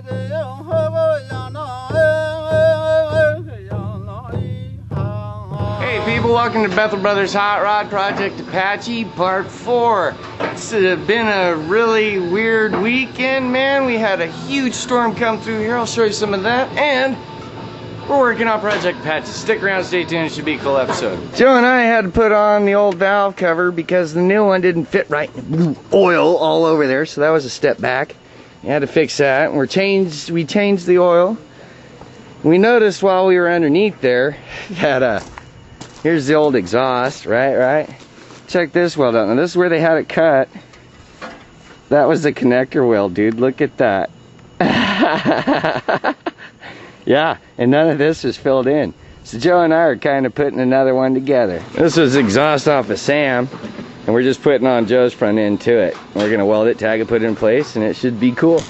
Hey people, welcome to Bethel Brothers Hot Rod Project Apache Part 4. It's been a really weird weekend, man. We had a huge storm come through here. I'll show you some of that. And we're working on Project Apache. Stick around, stay tuned. It should be a cool episode. Joe and I had to put on the old valve cover because the new one didn't fit right. Oil all over there, so that was a step back. We had to fix that. And we changed the oil. We noticed while we were underneath there that here's the old exhaust, right? Check this weld out. Now this is where they had it cut. That was the connector weld, dude. Look at that. Yeah, and none of this was filled in. So Joe and I are kind of putting another one together. This was exhaust off of Sam, and we're just putting on Joe's front end to it. We're gonna weld it, tag it, put it in place, and it should be cool.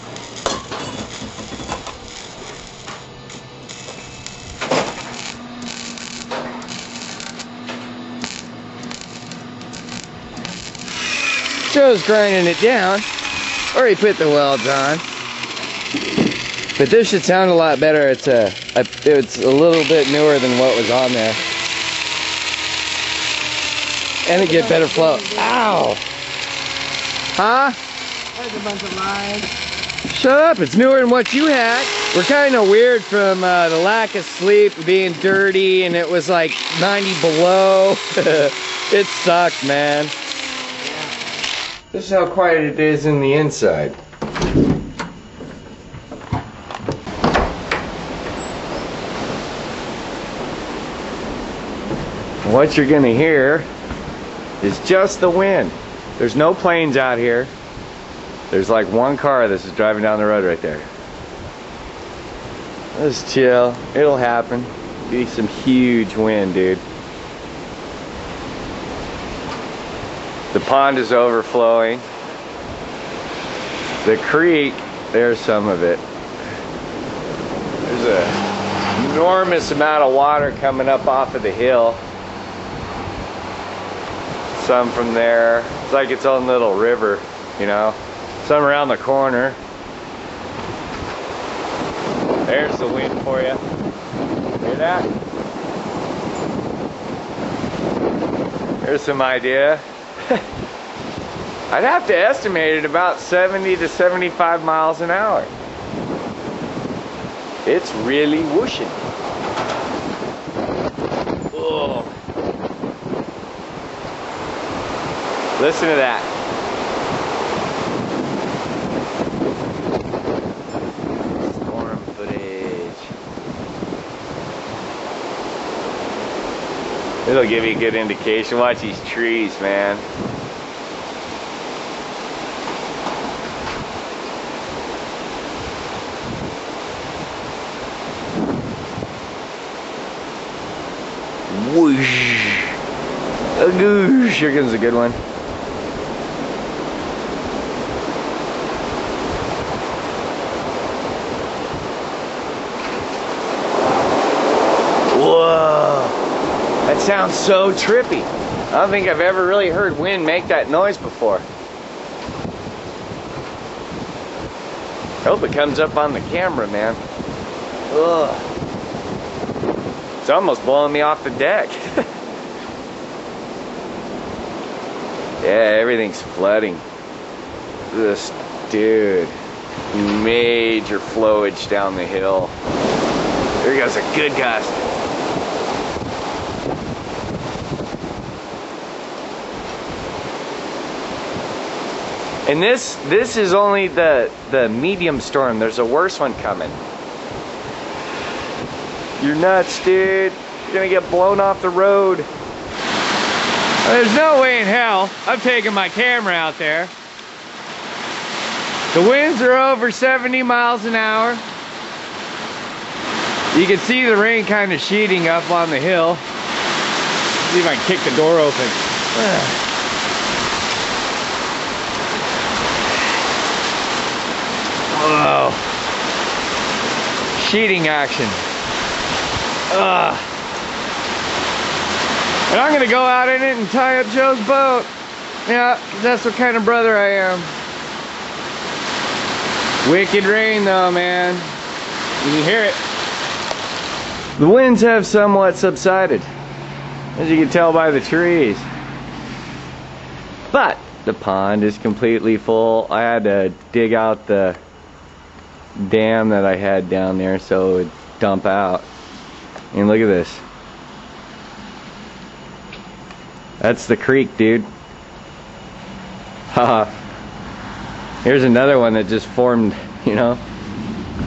Joe's grinding it down, or he put the welds on. But this should sound a lot better. It's a little bit newer than what was on there, and it get better flow. Ow! Huh? There's a bunch of lines. Shut up! It's newer than what you had. We're kind of weird from the lack of sleep, being dirty, and it was like 90 below. It sucked, man. This is how quiet it is in the inside. What you're gonna hear is just the wind. There's no planes out here. There's like one car that's just driving down the road right there. Just chill. It'll happen. Be some huge wind, dude. The pond is overflowing. The creek, there's some of it. There's an enormous amount of water coming up off of the hill. Some from there. It's like its own little river, you know. Some around the corner. There's the wind for you. Hear that? There's some idea. I'd have to estimate it about 70 to 75 miles an hour. It's really whooshing. Oh. Listen to that. Storm footage. It'll give you a good indication. Watch these trees, man. Whoosh. A goosh. Here comes a good one. Whoa. That sounds so trippy. I don't think I've ever really heard wind make that noise before. I hope it comes up on the camera, man. Ugh. It's almost blowing me off the deck. Yeah, everything's flooding. This dude, major flowage down the hill. There goes a good gust. And this is only the medium storm. There's a worse one coming. You're nuts, dude. You're gonna get blown off the road. There's no way in hell I'm taking my camera out there. The winds are over 70 miles an hour. You can see the rain kind of sheeting up on the hill. See if I can kick the door open. Whoa. Sheeting action. And I'm gonna go out in it and tie up Joe's boat. Yeah, that's what kind of brother I am. Wicked rain though, man. You can hear it. The winds have somewhat subsided, as you can tell by the trees. But the pond is completely full. I had to dig out the dam that I had down there so it would dump out. And look at this. That's the creek, dude. Haha. Here's another one that just formed, you know.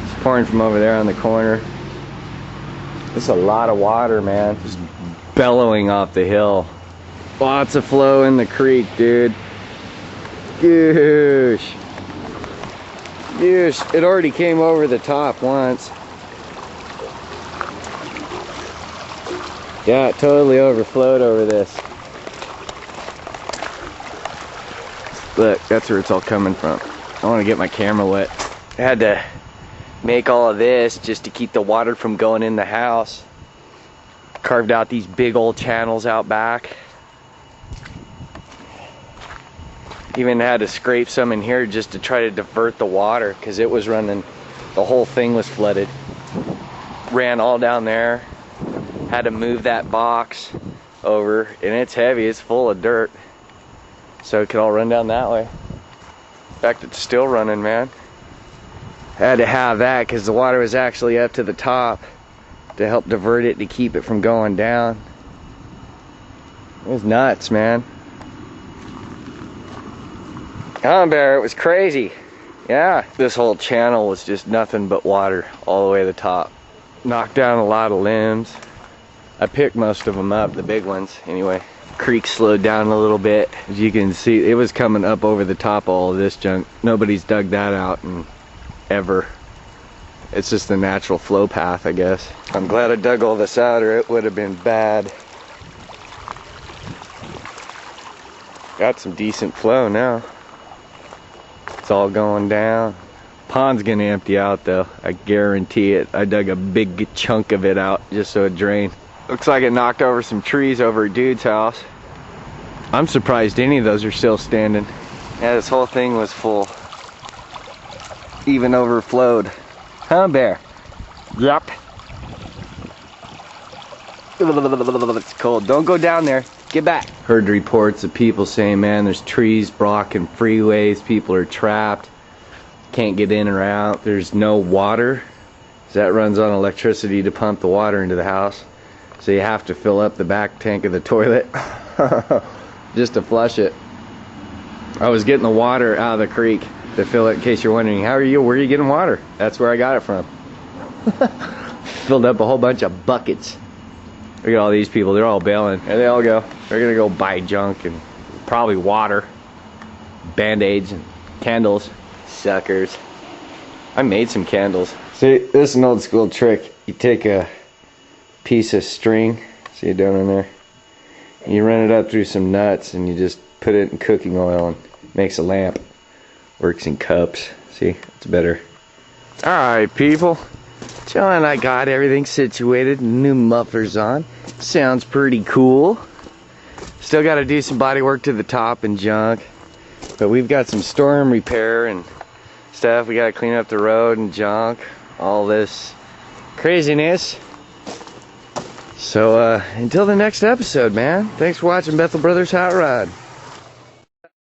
It's pouring from over there on the corner. There's a lot of water, man. Just bellowing off the hill. Lots of flow in the creek, dude. Goosh. Goosh. It already came over the top once. Yeah, it totally overflowed over this. Look, that's where it's all coming from. I want to get my camera wet. I had to make all of this just to keep the water from going in the house. Carved out these big old channels out back. Even had to scrape some in here just to try to divert the water because it was running, the whole thing was flooded. Ran all down there. Had to move that box over, and it's heavy, it's full of dirt. So it could all run down that way. In fact, it's still running, man. Had to have that because the water was actually up to the top to help divert it to keep it from going down. It was nuts, man. Come bear, it was crazy. Yeah, this whole channel was just nothing but water all the way to the top. Knocked down a lot of limbs. I picked most of them up, the big ones anyway. Creek slowed down a little bit. As you can see, it was coming up over the top of all of this junk. Nobody's dug that out in ever. It's just the natural flow path, I guess. I'm glad I dug all this out or it would have been bad. Got some decent flow now. It's all going down. Pond's gonna empty out though, I guarantee it. I dug a big chunk of it out just so it drained. Looks like it knocked over some trees over at dude's house. I'm surprised any of those are still standing. Yeah, this whole thing was full. Even overflowed. Huh, bear? Yep. It's cold. Don't go down there. Get back. Heard reports of people saying, man, there's trees blocking freeways. People are trapped. Can't get in or out. There's no water. That runs on electricity to pump the water into the house. So you have to fill up the back tank of the toilet just to flush it. I was getting the water out of the creek to fill it, in case you're wondering, where are you getting water? That's where I got it from. Filled up a whole bunch of buckets. Look at all these people, they're all bailing. There they all go. They're gonna go buy junk and probably water, Band-Aids and candles. Suckers. I made some candles. See, this is an old school trick. You take a piece of string, see it down in there, and you run it up through some nuts and you just put it in cooking oil and it makes a lamp. Works in cups. See, it's better. Alright people, John, I got everything situated, new mufflers on. Sounds pretty cool. Still got to do some body work to the top and junk, but we've got some storm repair and stuff. We got to clean up the road and junk, all this craziness. So until the next episode, man, thanks for watching Bethel Brothers Hot Rod.